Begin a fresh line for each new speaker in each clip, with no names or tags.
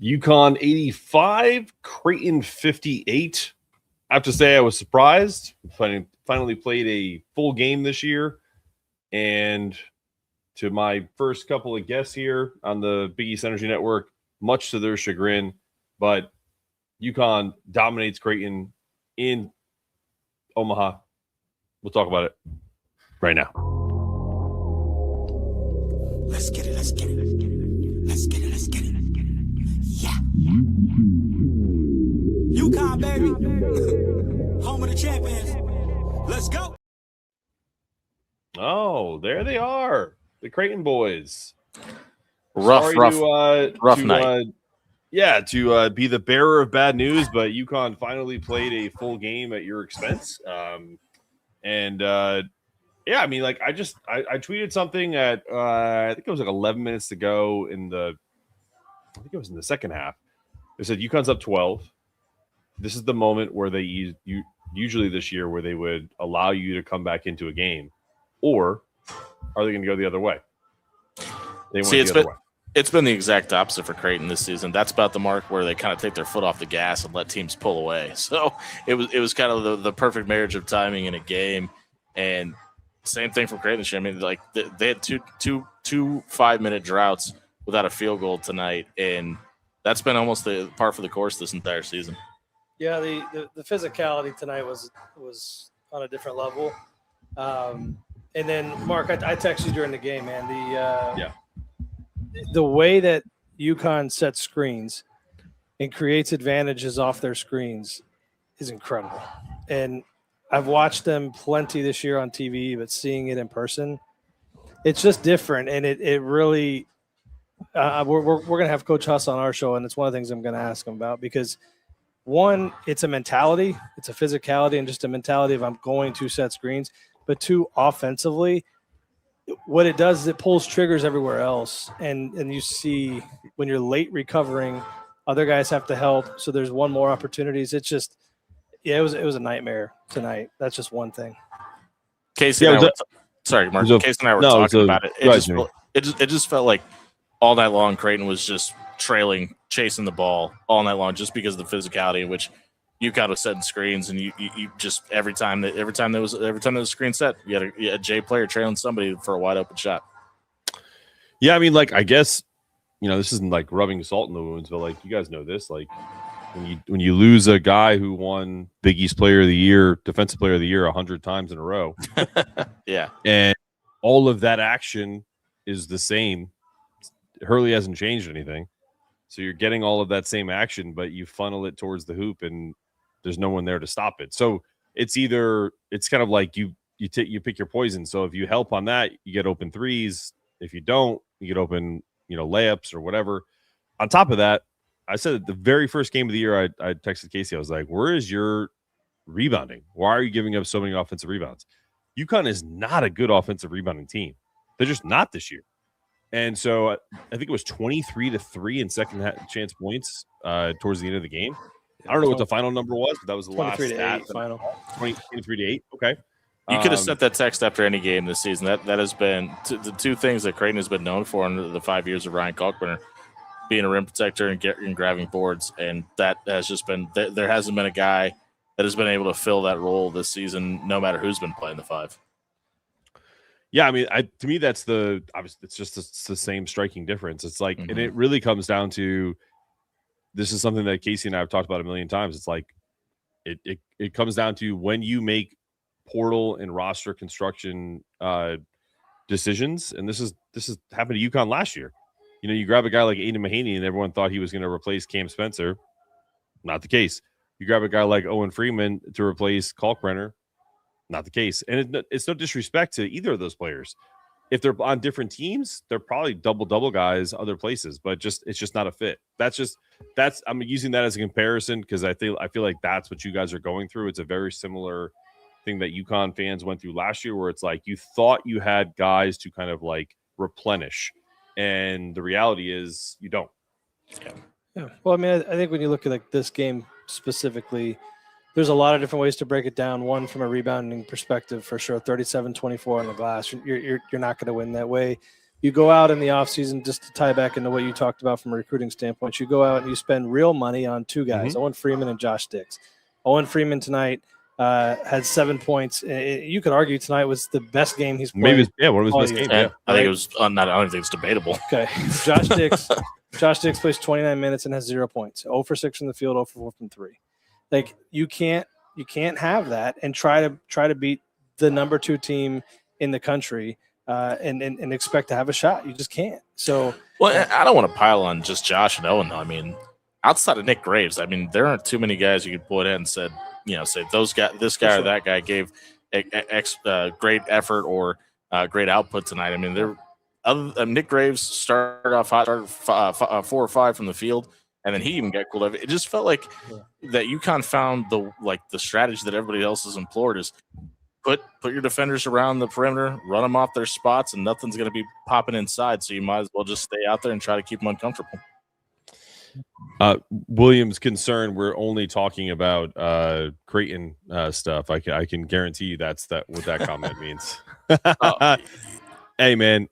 Yukon 85, Creighton 58. I have to say I was surprised. Finally played a full game this year. And to my first couple of guests here on the Big East Energy Network, much to their chagrin, but Yukon dominates Creighton in Omaha. We'll talk about it right now.
Let's get it. Let's get it. Let's get it. Let's get it. Yeah. Yukon, baby. Home of the champions. Let's go.
Oh, there they are. The Creighton boys.
Rough night.
To be the bearer of bad news, but UConn finally played a full game at your expense. I tweeted something at I think it was like 11 minutes to go in the second half. They said UConn's up 12. This is the moment where they usually this year where they would allow you to come back into a game, or are they going to go the other way?
It's been the exact opposite for Creighton this season. That's about the mark where they kind of take their foot off the gas and let teams pull away. So it was kind of the perfect marriage of timing in a game. And same thing from Creighton. I mean, like they had two 5-minute droughts without a field goal tonight, and that's been almost the par for the course this entire season.
Yeah, the physicality tonight was on a different level. And then Mark, I texted you during the game, man. The way that UConn sets screens and creates advantages off their screens is incredible. And I've watched them plenty this year on TV, but seeing it in person, it's just different. And it really we're going to have Coach Huss on our show, and it's one of the things I'm going to ask him about because, one, it's a mentality. It's a physicality and just a mentality of I'm going to set screens. But two, offensively, what it does is it pulls triggers everywhere else. And you see when you're late recovering, other guys have to help. So there's one more opportunities. It's just, it was a nightmare tonight. That's just one thing.
Casey and I were talking about it. It just felt like all night long Creighton was just trailing, chasing the ball all night long just because of the physicality in which UConn was setting screens, and you just every time there was a screen set, you had a J player trailing somebody for a wide open shot.
Yeah, I mean, like, I guess, this isn't like rubbing salt in the wounds, but like you guys know this, like when you lose a guy who won Big East Player of the Year, Defensive Player of the Year 100 times in a row,
yeah,
and all of that action is the same. Hurley hasn't changed anything, so you're getting all of that same action, but you funnel it towards the hoop and there's no one there to stop it. So it's kind of like you pick your poison. So if you help on that, you get open threes. If you don't, you get open, layups or whatever. On top of that, I said at the very first game of the year, I texted Casey. I was like, where is your rebounding? Why are you giving up so many offensive rebounds? UConn is not a good offensive rebounding team. They're just not this year. And so I think it was 23-3 in second chance points towards the end of the game. I don't know what the final number was, but that was the last stat.
Final
23-8. Okay.
You could have sent that text after any game this season. That has been the two things that Creighton has been known for in the 5 years of Ryan Kalkbrenner, being a rim protector and grabbing boards. And that has just been – there hasn't been a guy that has been able to fill that role this season no matter who's been playing the five.
Yeah, I mean, to me, it's the same striking difference. It's like, and it really comes down to – this is something that Casey and I have talked about a million times. It's like it comes down to when you make portal and roster construction decisions, and this is happened to UConn last year. You grab a guy like Aiden Mahaney, and everyone thought he was going to replace Cam Spencer. Not the case. You grab a guy like Owen Freeman to replace Kalkbrenner. Not the case. And it's no disrespect to either of those players. If they're on different teams, they're probably double guys other places, but it's just not a fit. I'm using that as a comparison because I feel like that's what you guys are going through. It's a very similar thing that UConn fans went through last year, where it's like you thought you had guys to kind of like replenish, and the reality is you don't.
Yeah. Well, I mean, I think when you look at like this game specifically, there's a lot of different ways to break it down. One, from a rebounding perspective, for sure, 37-24 on the glass. You're not going to win that way. You go out in the offseason, just to tie back into what you talked about from a recruiting standpoint, you go out and you spend real money on two guys, Owen Freeman and Josh Dix. Owen Freeman tonight had 7 points. You could argue tonight was the best game he's played.
Maybe, one of his best games. Yeah.
I think it was I don't think it's debatable.
Okay. Josh Dix plays 29 minutes and has 0 points. 0 for 6 from the field, 0 for 4 from 3. Like you can't have that and try to beat the number 2 team in the country and expect to have a shot. You just can't. So
I don't want to pile on just Josh and Owen though. I mean, outside of Nick Graves, I mean, there aren't too many guys you could put in and say this guy or that guy gave great effort or great output tonight. I mean, Nick Graves started off hot, 4 or 5 from the field, and then he even got cooled. It just felt like that UConn found the strategy that everybody else has implored is put your defenders around the perimeter, run them off their spots, and nothing's going to be popping inside. So you might as well just stay out there and try to keep them uncomfortable.
William's concern, we're only talking about Creighton stuff. I can guarantee you that's what that comment means. Hey man,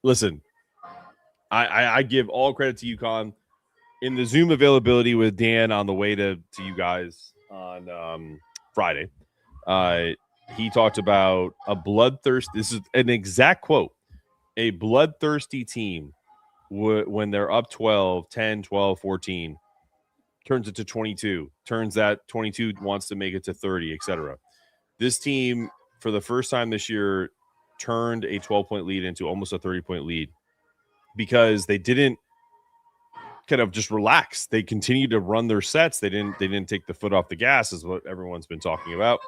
listen, I give all credit to UConn in the Zoom availability with Dan on the way to you guys on Friday. He talked about a bloodthirsty. This is an exact quote. A bloodthirsty team when they're up 12, 10, 12, 14, turns it to 22, turns that 22 wants to make it to 30, etc. This team, for the first time this year, turned a 12-point lead into almost a 30-point lead because they didn't kind of just relax. They continued to run their sets. They didn't take the foot off the gas, is what everyone's been talking about.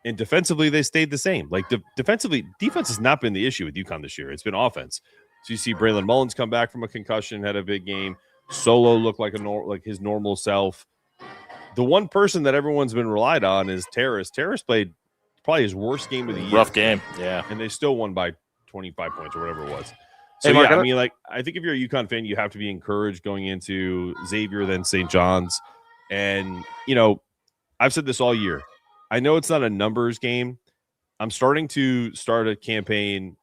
And defensively, they stayed the same. Like defensively, defense has not been the issue with UConn this year. It's been offense. So you see Braylon Mullins come back from a concussion, had a big game. Solo looked like his normal self. The one person that everyone's been relied on is Terrace. Terrace played probably his worst game of the year.
Rough game, yeah.
And they still won by 25 points or whatever it was. So, Mark, I mean, I think if you're a UConn fan, you have to be encouraged going into Xavier, then St. John's. And, I've said this all year. I know it's not a numbers game. I'm starting to start a campaign,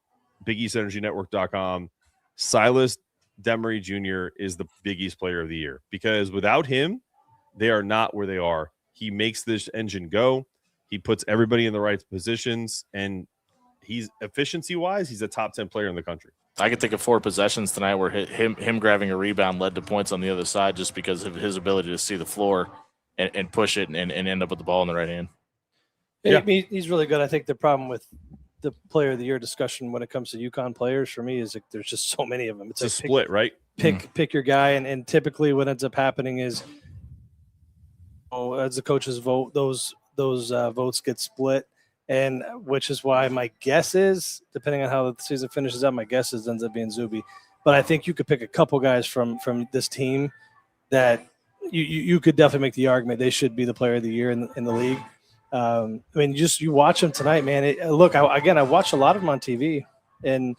BigEastEnergyNetwork.com. Silas Demery Jr. is the Big East player of the year because without him, they are not where they are. He makes this engine go. He puts everybody in the right positions, and he's efficiency-wise, he's a top 10 player in the country.
I could think of 4 possessions tonight where him grabbing a rebound led to points on the other side just because of his ability to see the floor and push it and end up with the ball in the right hand.
Yeah, he's really good. I think the problem with the player of the year discussion when it comes to UConn players for me is like there's just so many of them.
It's a split, right?
Pick your guy, and typically what ends up happening is, as the coaches vote, those votes get split, and which is why my guess is, depending on how the season finishes out, my guess is ends up being Zuby. But I think you could pick a couple guys from this team that you could definitely make the argument they should be the player of the year in the league. I mean, you watch them tonight, man. I watched a lot of them on TV, and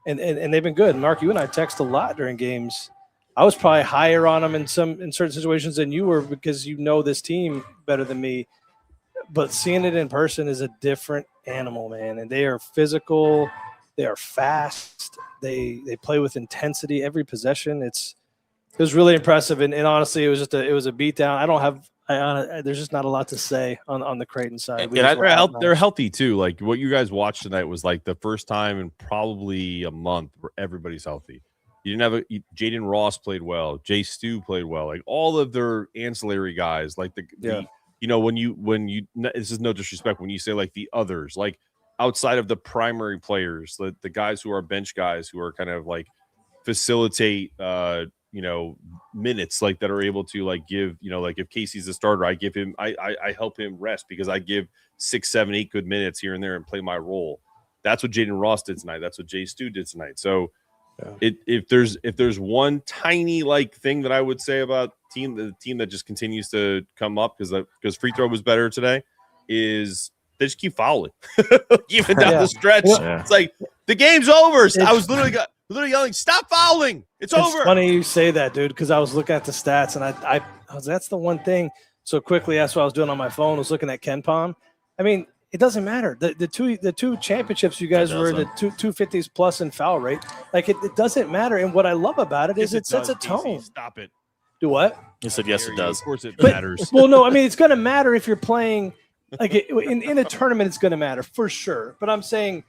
they've been good. Mark, you and I text a lot during games. I was probably higher on them in certain situations than you were because you know this team better than me. But seeing it in person is a different animal, man. And they are physical, they are fast, they play with intensity every possession. It was really impressive, and honestly, it was a beatdown. There's just not a lot to say on the Creighton side.
They're healthy too. Like what you guys watched tonight was like the first time in probably a month where everybody's healthy. You didn't have Jaden Ross played well. Jay Stu played well. Like all of their ancillary guys, like when you this is no disrespect when you say like the others, like outside of the primary players, the guys who are bench guys who are kind of like facilitate minutes like that are able to like give, like if Casey's a starter, I give him, I help him rest because I give 6, 7, 8 good minutes here and there and play my role. That's what Jaden Ross did tonight. That's what Jay Stu did tonight. So if there's one tiny like thing that I would say about the team that just continues to come up because free throw was better today is they just keep fouling even down the stretch. It's like the game's over. I was literally yelling, "Stop fouling! It's over!"
Funny you say that, dude, because I was looking at the stats and I was that's the one thing. So quickly, that's what I was doing on my phone. Was looking at KenPom. I mean, it doesn't matter. The two championships you guys were the 250s plus in foul rate. Like it doesn't matter. And what I love about it is it sets a tone.
Stop it.
Do what?
He said yes, it does.
Of course it matters.
Well, no, I mean it's going to matter if you're playing like in a tournament. It's going to matter for sure. But I'm saying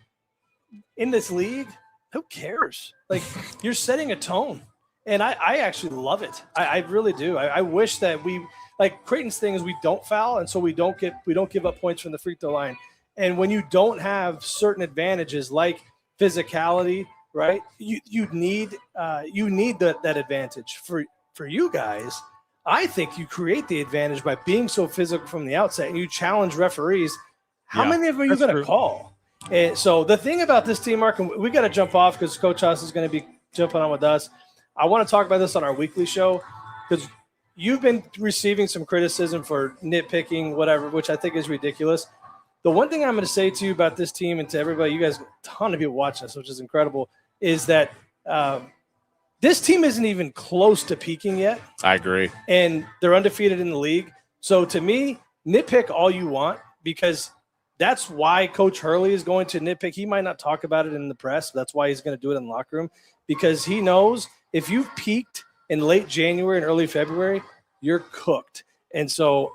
in this league, who cares? Like you're setting a tone, and I actually love it. I really do. I wish that we. Like Creighton's thing is we don't foul, and so we don't give up points from the free throw line. And when you don't have certain advantages like physicality, right? You need that advantage for you guys. I think you create the advantage by being so physical from the outset, and you challenge referees. How many of them are you going to call? And so the thing about this team, Mark, and we got to jump off because Coach Haas is going to be jumping on with us. I want to talk about this on our weekly show because you've been receiving some criticism for nitpicking, whatever, which I think is ridiculous. The one thing I'm going to say to you about this team and to everybody, you guys, a ton of people watching this, which is incredible, is that this team isn't even close to peaking yet.
I agree.
And they're undefeated in the league. So to me, nitpick all you want because that's why Coach Hurley is going to nitpick. He might not talk about it in the press. But that's why he's going to do it in the locker room because he knows if you've peaked in late January and early February, you're cooked. And so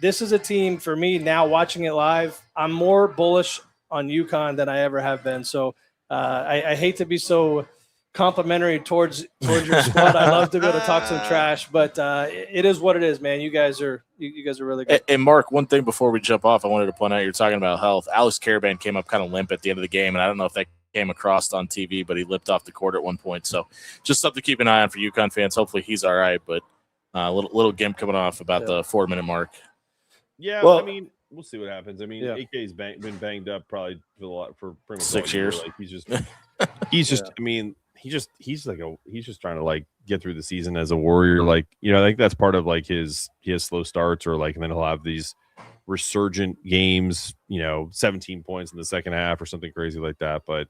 this is a team for me now watching it live. I'm more bullish on UConn than I ever have been. So I hate to be so complimentary towards your squad. I love to be able to talk some trash, but it is what it is, man. You guys are really good.
And Mark, one thing before we jump off, I wanted to point out, you're talking about health. Alex Karaban came up kind of limp at the end of the game, and I don't know if that came across on TV, but he limped off the court at one point. So just something to keep an eye on for UConn fans. Hopefully he's all right, but a little gimp coming off about the 4-minute mark.
Yeah, well, I mean, we'll see what happens. I mean, AK's been banged up probably for pretty much
6 years.
Like he's just I mean, he's just trying to like get through the season as a Warrior. Like, you know, I think that's part of like he has slow starts or like, and then he'll have these resurgent games, you know, 17 points in the second half or something crazy like that. But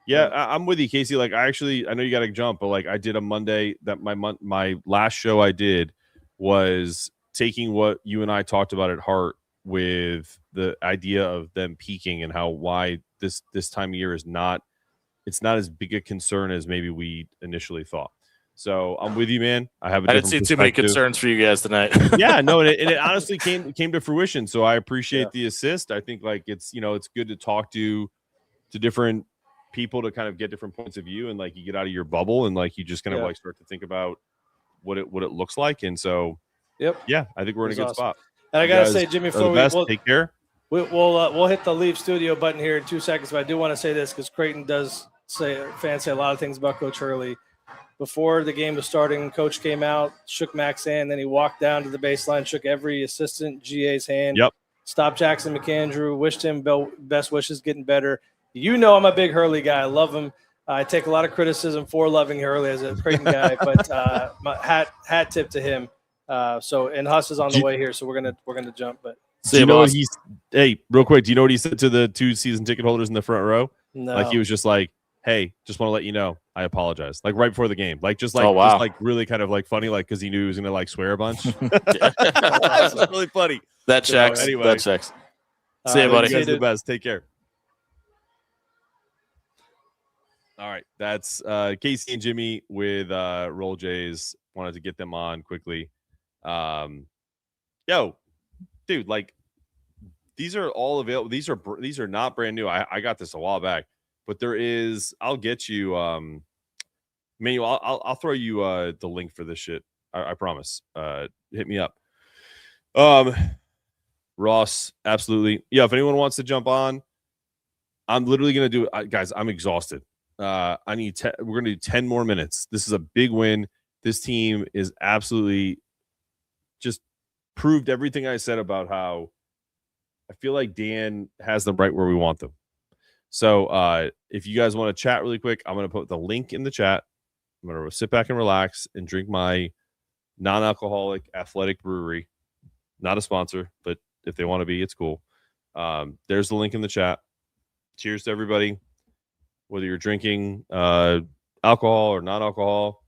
I'm with you, Casey. Like I know you got to jump, but like I did a Monday that my last show I did was taking what you and I talked about at Heart with the idea of them peaking and why this time of year it's not as big a concern as maybe we initially thought. So I'm with you, man. I
didn't see too many concerns for you guys tonight.
Yeah, no, and it honestly came to fruition. So I appreciate the assist. I think like it's good to talk to different people to kind of get different points of view and like you get out of your bubble and like you just kind of like start to think about what it looks like. And so I think we're in a good spot.
And I gotta say, Jimmy, before
we'll take care.
We'll hit the leave studio button here in 2 seconds, but I do want to say this because Creighton does fans say a lot of things about Coach Hurley. Before the game was starting, Coach came out, shook Mac's hand, then he walked down to the baseline, shook every assistant GA's hand.
Yep.
Stopped Jackson McAndrew, wished him best wishes, getting better. You know I'm a big Hurley guy. I love him. I take a lot of criticism for loving Hurley as a Creighton guy, but my hat tip to him. And Huss is on the way here, so we're gonna jump. But
do you know what real quick? Do you know what he said to the 2 season ticket holders in the front row?
No.
Like he was just like, "Hey, just want to let you know, I apologize." Like right before the game, just like really kind of like funny, like because he knew he was gonna like swear a bunch. That's really funny.
That checks.
So, anyway,
that checks. See you, buddy.
You guys are the best. Take care. All right, that's Casey and Jimmy with Roll Jays. Wanted to get them on quickly. Yo, dude, like these are all available. These are not brand new. I got this a while back, but there is. I'll get you. Manuel, I'll throw you the link for this shit. I promise. Hit me up. Ross, absolutely. Yeah, if anyone wants to jump on, I'm literally gonna do it, guys. I'm exhausted. I need we're gonna do 10 more minutes. This is a big win. This team is absolutely just proved everything I said about how I feel like Dan has them right where we want them. So if you guys want to chat really quick, I'm going to put the link in the chat. I'm going to sit back and relax and drink my non-alcoholic athletic brewery. Not a sponsor, but if they want to be, it's cool. There's the link in the chat. Cheers to everybody. Whether you're drinking alcohol or non-alcohol,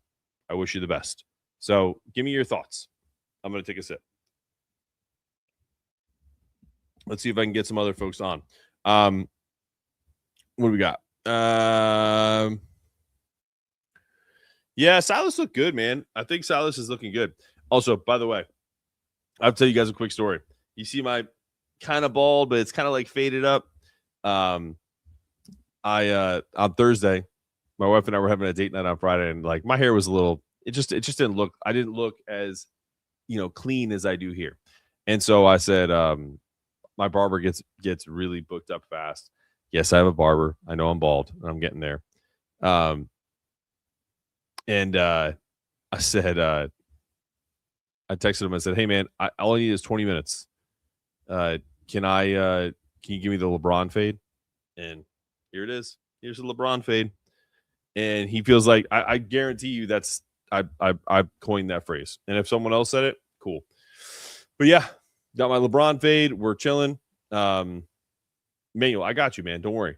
I wish you the best. So give me your thoughts. I'm going to take a sip. Let's see if I can get some other folks on. What do we got? Yeah, Silas looked good, man. I think Silas is looking good. Also, by the way, I'll tell you guys a quick story. You see my kind of bald, but it's kind of like faded up. On Thursday, my wife and I were having a date night on Friday, and like my hair was a little, it just didn't look, I didn't look as, clean as I do here. And so I said, my barber gets really booked up fast. Yes, I have a barber. I know I'm bald, and I'm getting there. And I said, I texted him. I said, "Hey, man, all I need is 20 minutes. Can you give me the LeBron fade?" And here it is. Here's the LeBron fade. And he feels like I guarantee you that's I coined that phrase. And if someone else said it, cool. But yeah, got my LeBron fade. We're chilling. Manuel, I got you, man. Don't worry.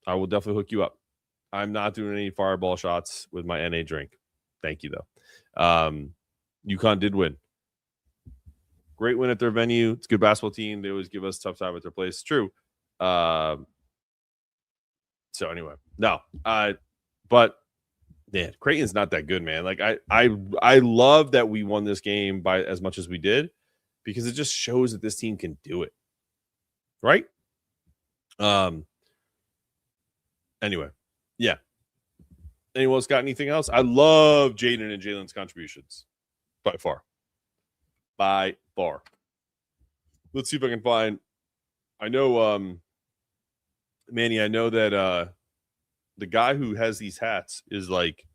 I will definitely hook you up. I'm not doing any fireball shots with my NA drink. Thank you, though. UConn did win. Great win at their venue. It's a good basketball team. They always give us a tough time at their place. It's true. So anyway, no. But man, Creighton's not that good, man. Like I love that we won this game by as much as we did, because it just shows that this team can do it. Right? Anyway, yeah. Anyone else got anything else? I love Jaden and Jalen's contributions. By far. Let's see if I can find. I know, Manny, I know that the guy who has these hats is like,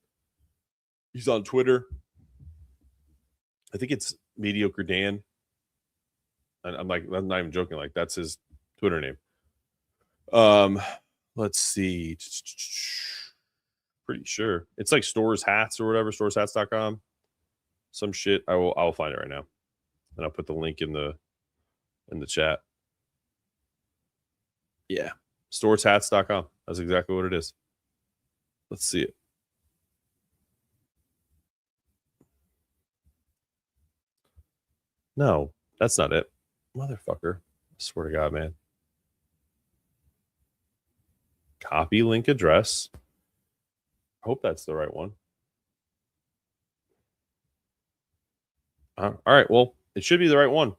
he's on Twitter. I think it's Mediocre Dan. I'm not even joking. Like, that's his Twitter name. Let's see. Pretty sure it's like Stores Hats or whatever, storeshats.com. Some shit. I'll find it right now, and I'll put the link in the chat. Yeah, storeshats.com. That's exactly what it is. Let's see it. No, that's not it. Motherfucker. I swear to God, man. Copy link address. Hope that's the right one. All right. Well, it should be the right one.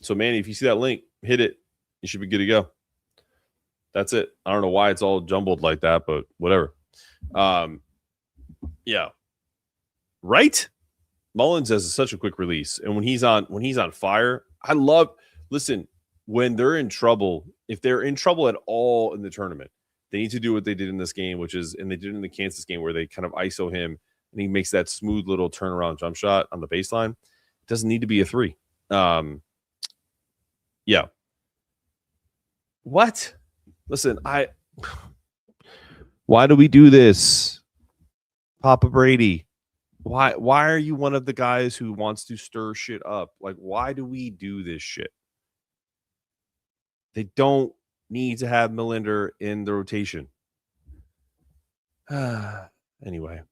So, Manny, if you see that link, hit it. You should be good to go. That's it. I don't know why it's all jumbled like that, but whatever. Yeah. Right? Mullins has such a quick release. And when he's on fire, I love, listen, when they're in trouble, if they're in trouble at all in the tournament, they need to do what they did in this game, which is, and they did in the Kansas game where they kind of ISO him and he makes that smooth little turnaround jump shot on the baseline. It doesn't need to be a three. Yeah. What? Listen, why do we do this? Papa Brady. Why are you one of the guys who wants to stir shit up? Like, why do we do this shit? They don't need to have Melinder in the rotation. Anyway.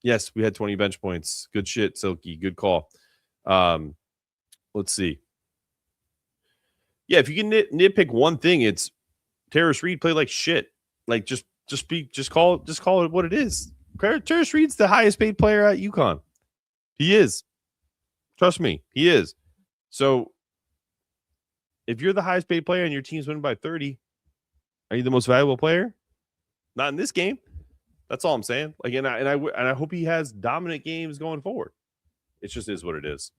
Yes, we had 20 bench points. Good shit, Silky. Good call. Let's see. Yeah, if you can nitpick one thing, it's Terrace Reed played like shit. Like just call it what it is. Terrace Reed's the highest paid player at UConn. He is. Trust me, he is. So if you're the highest paid player and your team's winning by 30, are you the most valuable player? Not in this game. That's all I'm saying. Like, and I hope he has dominant games going forward. It just is what it is.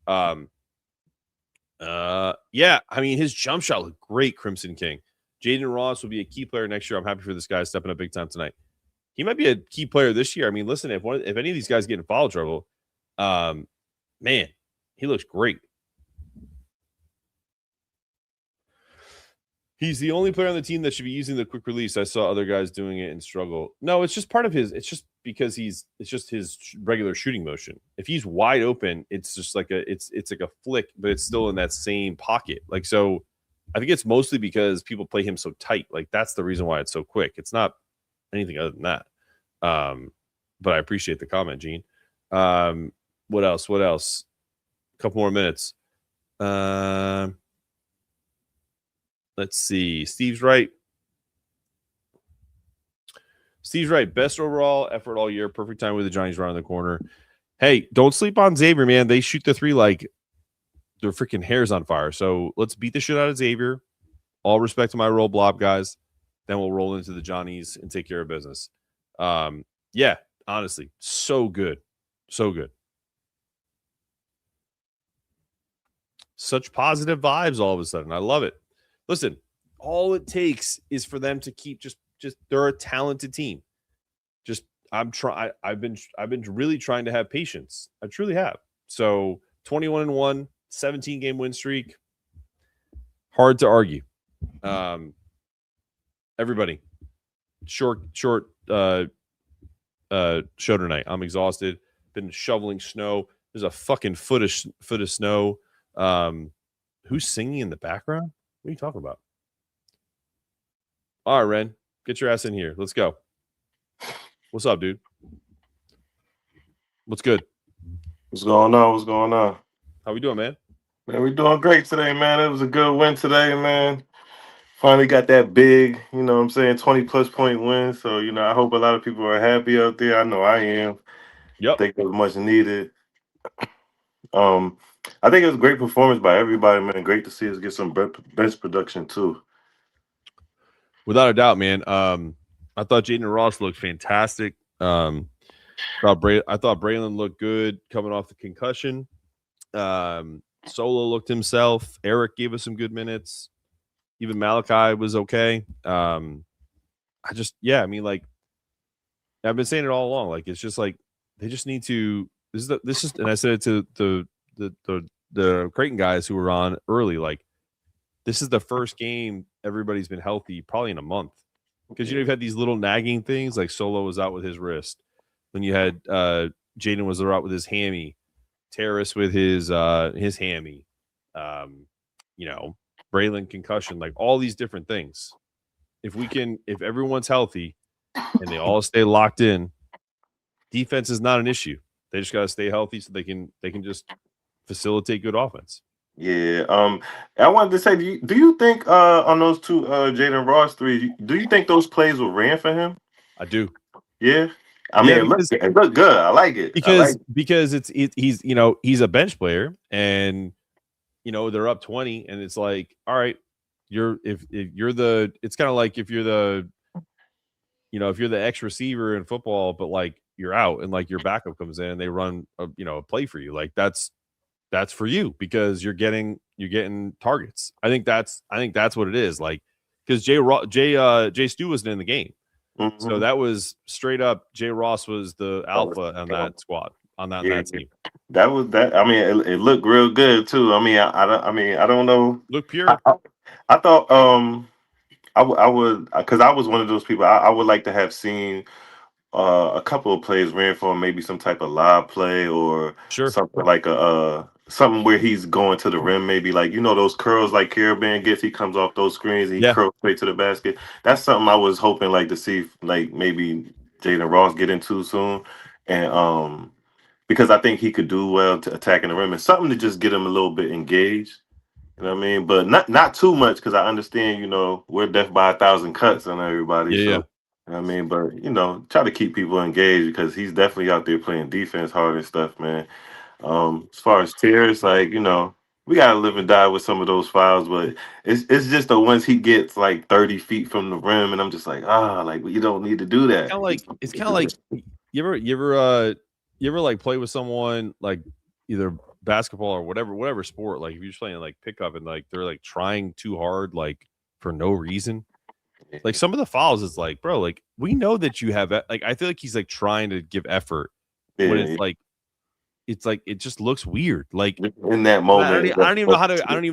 Yeah, I mean, his jump shot looked great, Crimson King. Jaden Ross will be a key player next year. I'm happy for this guy stepping up big time tonight. He might be a key player this year. I mean, listen, if any of these guys get in foul trouble, man, he looks great. He's the only player on the team that should be using the quick release. I saw other guys doing it and struggle. No, it's just part of his. It's just because it's just his regular shooting motion. If he's wide open, it's just like it's like a flick, but it's still in that same pocket. Like, so I think it's mostly because people play him so tight. Like, that's the reason why it's so quick. It's not anything other than that. But I appreciate the comment, Gene. What else? A couple more minutes. Let's see. Steve's right. Best overall effort all year. Perfect time with the Johnny's around the corner. Hey, don't sleep on Xavier, man. They shoot the three like their freaking hair's on fire. So let's beat the shit out of Xavier. All respect to my roll blob guys. Then we'll roll into the Johnnies and take care of business. Yeah, honestly, so good. So good. Such positive vibes all of a sudden. I love it. Listen, all it takes is for them to keep just they're a talented team. I've been really trying to have patience. I truly have. So 21-1, 17-game win streak. Hard to argue. Everybody, short show tonight. I'm exhausted. Been shoveling snow. There's a fucking foot of snow. Who's singing in the background? What are you talking about? All right, Ren, get your ass in here. Let's go. What's up, dude? What's good?
What's going on?
How we doing, man?
Man, we doing great today, man. It was a good win today, man. Finally got that big, 20-plus point win. So, I hope a lot of people are happy out there. I know I am.
Yep.
I think it was much needed. I think it was a great performance by everybody, man. Great to see us get some best production, too.
Without a doubt, man. I thought Jaden Ross looked fantastic. I thought Braylon looked good coming off the concussion. Solo looked himself. Eric gave us some good minutes. Even Malachi was okay. I've been saying it all along. Like, it's just like they just need to. This is, and I said it to the Creighton guys who were on early. Like, this is the first game everybody's been healthy probably in a month, because you've had these little nagging things like Solo was out with his wrist, when you had Jaden was out with his hammy, Terrace with his hammy, Braylon concussion, like all these different things. If everyone's healthy and they all stay locked in, defense is not an issue. They just got to stay healthy so they can just facilitate good offense.
Yeah. I wanted to say, do you think on those two Jaden Ross threes, do you think those plays were ran for him?
I do.
Yeah. I mean, it looked good. I like it.
Because he's a bench player, and they're up 20, and it's like, all right, it's kind of like if you're the ex receiver in football, but like you're out and like your backup comes in and they run a play for you. Like that's for you because you're getting targets. I think that's what it is. Like, because Jay Stu wasn't in the game. Mm-hmm. So that was straight up. Jay Ross was the alpha on that squad, on that team.
That was that. I mean, it looked real good too. I mean, I don't know.
Look pure.
I thought I would, because I was one of those people. I would like to have seen a couple of plays ran for maybe some type of lob play or something like something where he's going to the rim, maybe like those curls like Karaban gets. He comes off those screens and he curls straight to the basket. That's something I was hoping like to see, like maybe Jaden Ross get into soon, and because I think he could do well to attacking the rim and something to just get him a little bit engaged. You know what I mean? But not too much, because I understand, we're death by 1,000 cuts on everybody.
Yeah.
So, you know what I mean? But, try to keep people engaged, because he's definitely out there playing defense hard and stuff, man. As far as Terrace, like, we got to live and die with some of those fouls, but it's just the ones he gets like 30 feet from the rim, and I'm just like, like, you don't need to do that.
It's kind of like you ever like play with someone like either basketball or whatever sport, like if you're just playing like pickup and like they're like trying too hard like for no reason, like some of the fouls is like, bro, like we know that you have, like I feel like he's like trying to give effort when it's like it just looks weird, like
in that moment.
I don't even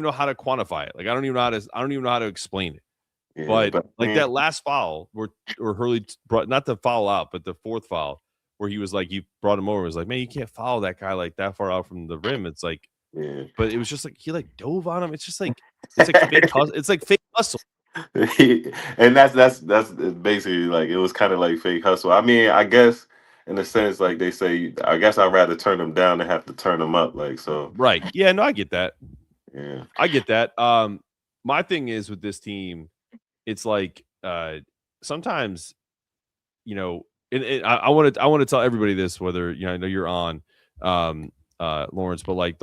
know how to quantify it. Like I don't even know how to explain it. But like that last foul where Hurley brought, not the foul out, but the fourth foul, where he was like, you brought him over. It was like, man, you can't foul that guy like that far out from the rim. It's like, but it was just like he like dove on him. It's just like fake hustle. It's like fake hustle.
And that's basically like, it was kind of like fake hustle. I mean, I guess in a sense, like they say, I guess I'd rather turn them down than have to turn them up. Like, so
right. Yeah, no, I get that.
Yeah,
I get that. my thing is with this team, it's like sometimes, you know, and I want to tell everybody this, whether, you know, I know you're on Lawrence, but like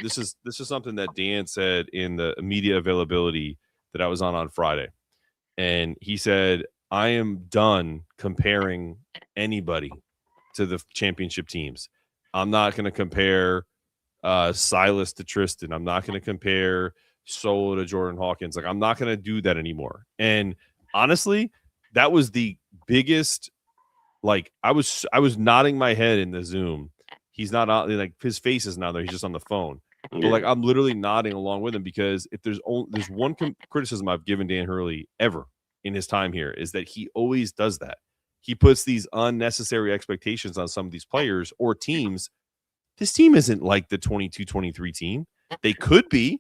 this is something that Dan said in the media availability that I was on Friday. And he said, I am done comparing anybody to the championship teams. I'm not going to compare Silas to Tristan. I'm not going to compare Solo to Jordan Hawkins. Like, I'm not going to do that anymore. And honestly, that was the biggest, like, I was nodding my head in the Zoom. He's not on, like, his face is not there. He's just on the phone. Yeah. But like, I'm literally nodding along with him, because if there's one criticism I've given Dan Hurley ever in his time here, is that he always does that. He puts these unnecessary expectations on some of these players or teams. This team isn't like the 22-23 team. They could be,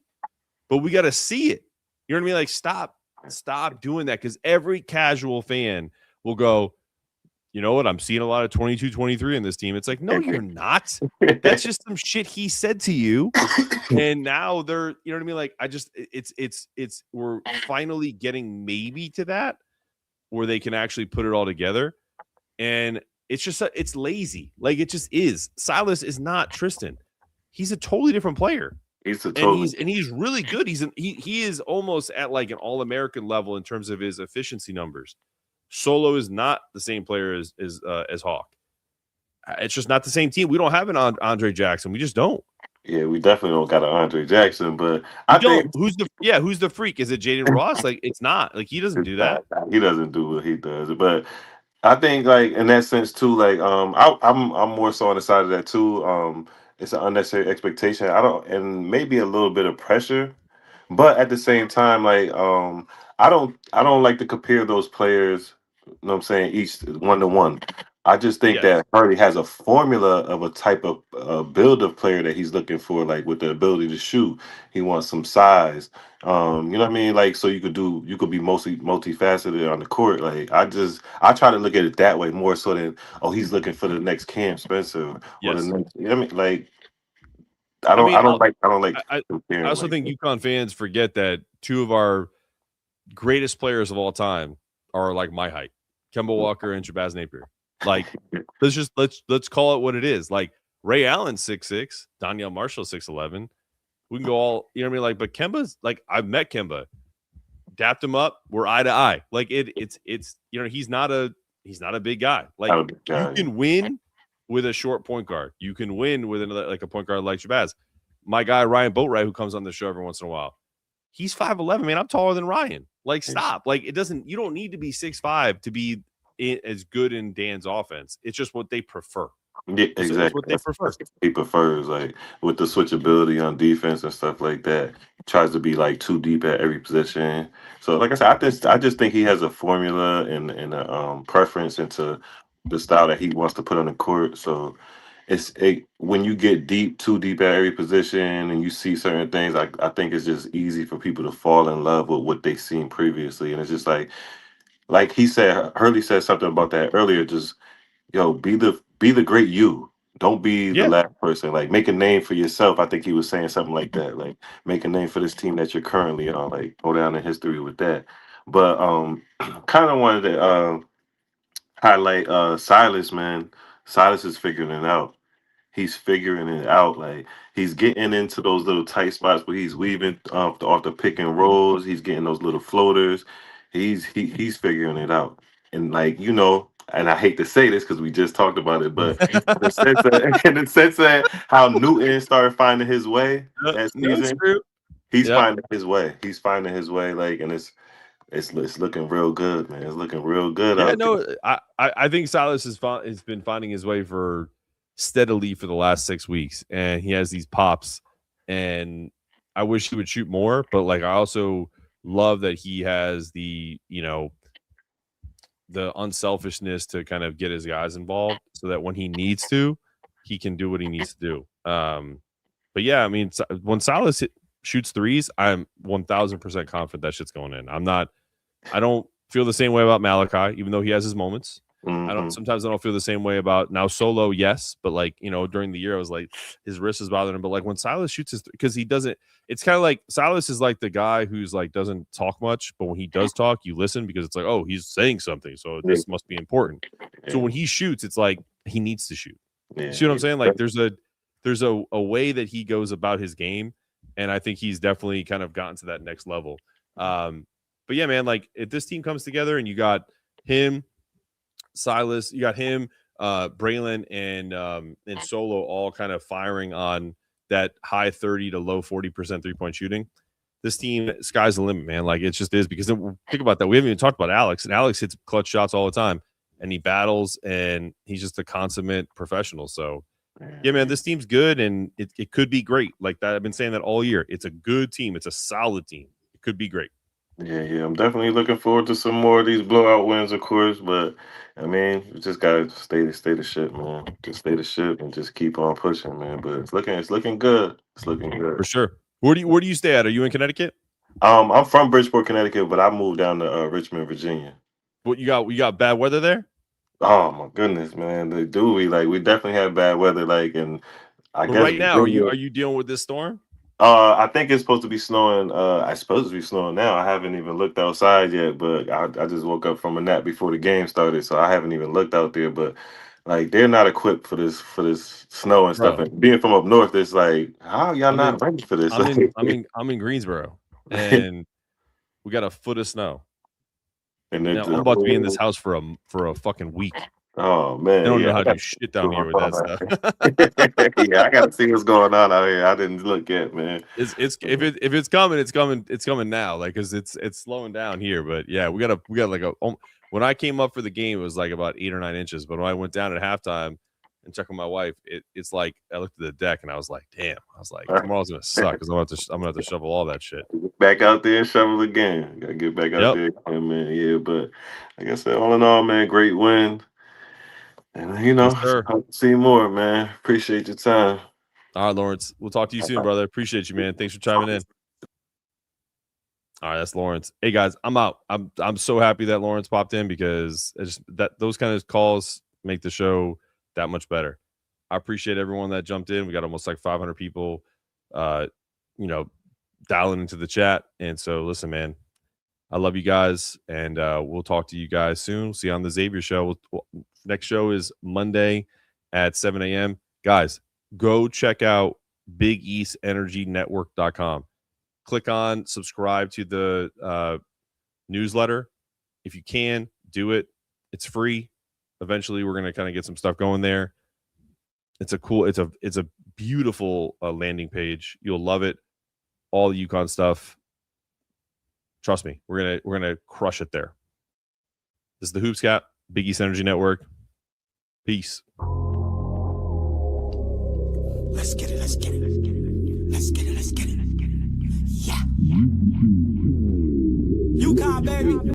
but we got to see it. You know what I mean? Like, stop doing that, because every casual fan will go, you know what? I'm seeing a lot of 22-23 in this team. It's like, no, you're not. That's just some shit he said to you. And now they're, you know what I mean? Like, we're finally getting maybe to that where they can actually put it all together. And it's just, it's lazy. Like, it just is. Silas is not Tristan. He's a totally different player. He's really good. He is almost at like an All-American level in terms of his efficiency numbers. Solo is not the same player as Hawk. It's just not the same team. We don't have an Andre Jackson. We just don't.
Yeah, we definitely don't got an Andre Jackson, but I think
who's the freak? Is it Jaden Ross? Like, it's not. Like, he doesn't do that.
He doesn't do what he does. But I think, like, in that sense too, like, I'm more so on the side of that too. It's an unnecessary expectation. And maybe a little bit of pressure, but at the same time, like, I don't like to compare those players, you know what I'm saying, each one-to-one. I just think that Hurley has a formula of a type of build of player that he's looking for, like with the ability to shoot. He wants some size. You know what I mean? Like, so you could be mostly multifaceted on the court. Like, I try to look at it that way more so than, oh, he's looking for the next Cam Spencer or the next, you know what I mean? Like, I don't like
I also think UConn fans forget that two of our greatest players of all time are like my height, Kemba Walker and Shabazz Napier. Like, let's call it what it is. Like, Ray Allen's 6'6", Donyell Marshall 6'11". We can go all, you know what I mean? Like, but Kemba's, like, I've met Kemba, dapped him up, we're eye to eye. Like, it's you know, he's not a big guy. Like, you can win with a short point guard. You can win with another, like, a point guard like Shabazz. My guy Ryan Boatwright, who comes on the show every once in a while, he's 5'11". Man, I'm taller than Ryan. Like, stop. Like, you don't need to be 6'5" to be as good in Dan's offense. It's just what they prefer.
Yeah, exactly.
It's what they prefer.
He prefers, like, with the switchability on defense and stuff like that. He tries to be like too deep at every position. So, like I said, I just think he has a formula and a preference into the style that he wants to put on the court. So when you get too deep at every position and you see certain things, I think it's just easy for people to fall in love with what they've seen previously. And it's just like he said, Hurley said something about that earlier. Just, yo, be the great you. Don't be the last person. Like, make a name for yourself. I think he was saying something like that. Like, make a name for this team that you're currently on. Like, go down in history with that. But kind of wanted to highlight Silas, man. Silas is figuring it out. He's figuring it out. Like, he's getting into those little tight spots where he's weaving off the pick and rolls. He's getting those little floaters. He's figuring it out. And, like, you know, and I hate to say this because we just talked about it, but in the sense that how Newton started finding his way that season, he's finding his way. He's finding his way, like, and it's looking real good, man. It's looking real good.
I think Silas has been finding his way steadily for the last 6 weeks, and he has these pops, and I wish he would shoot more, but, like, I also love that he has the, you know, the unselfishness to kind of get his guys involved so that when he needs to, he can do what he needs to do. But yeah, I mean, when Silas shoots threes, I'm 1000% confident that shit's going in. I don't feel the same way about Malachi, even though he has his moments. Sometimes I don't feel the same way about now Solo. Yes. But like, during the year, I was like, his wrist is bothering him. But like when Silas shoots because he doesn't, it's kind of like Silas is like the guy who's like, doesn't talk much, but when he does talk, you listen because it's like, oh, he's saying something. So this must be important. So when he shoots, it's like, he needs to shoot. You see what I'm saying? Like there's a way that he goes about his game. And I think he's definitely kind of gotten to that next level. But yeah, man, like if this team comes together and you got him, Silas, you got him, Braylon, and Solo all kind of firing on that high 30 to low 40% 3-point shooting. This team, sky's the limit, man. Like it just is because think about that. We haven't even talked about Alex, and Alex hits clutch shots all the time, and he battles, and he's just a consummate professional. So yeah, man, this team's good, and it could be great. Like that, I've been saying that all year. It's a good team. It's a solid team. It could be great.
Yeah. I'm definitely looking forward to some more of these blowout wins, of course. But I mean, we just gotta stay the ship, man. Just stay the ship and just keep on pushing, man. But it's looking good. It's looking good
for sure. Where do you stay at? Are you in Connecticut?
I'm from Bridgeport, Connecticut, but I moved down to Richmond, Virginia.
What you got? We got bad weather there.
Oh my goodness, man! We definitely have bad weather. Like, and I guess
right now, are you dealing with this storm?
I think it's supposed to be snowing. I suppose to be snowing now. I haven't even looked outside yet, but I just woke up from a nap before the game started, so I haven't even looked out there. But like, they're not equipped for this snow and stuff. And being from up north, it's like, how are y'all not ready for this?
I'm in Greensboro, and we got a foot of snow. And I'm about to be in this house for a fucking week.
Oh man,
I don't know how to do shit down here with that
stuff. Yeah, I gotta see what's going on out here. I didn't look yet, man.
If it's coming, it's coming now. Like, cause it's slowing down here. But yeah, we got like when I came up for the game, it was like about 8 or 9 inches. But when I went down at halftime and checked with my wife, it's like I looked at the deck and I was like, damn. I was like, tomorrow's gonna suck because I'm gonna have to shovel all that shit.
Back out there and shovel again. Gotta get back out there again, man. Yeah, but like I said, all in all, man, great win. And
yes,
see more, man. Appreciate your time.
All right, Lawrence. We'll talk to you soon, brother. Appreciate you, man. Thanks for chiming in. All right, that's Lawrence. Hey guys, I'm out. I'm so happy that Lawrence popped in because those kind of calls make the show that much better. I appreciate everyone that jumped in. We got almost like 500 people, dialing into the chat. And so, listen, man, I love you guys, and we'll talk to you guys soon. See you on the Xavier show. Next show is Monday at 7 a.m. Guys, go check out BigEastEnergyNetwork.com. Click on subscribe to the newsletter. If you can, do it. It's free. Eventually, we're going to kind of get some stuff going there. It's a beautiful landing page. You'll love it. All the Yukon stuff. Trust me, we're gonna crush it there. This is the Hoops Cap, Big East Energy Network. Peace.
Let's get it. Let's get it. Let's get it. Let's get it. Yeah. Yukon, baby.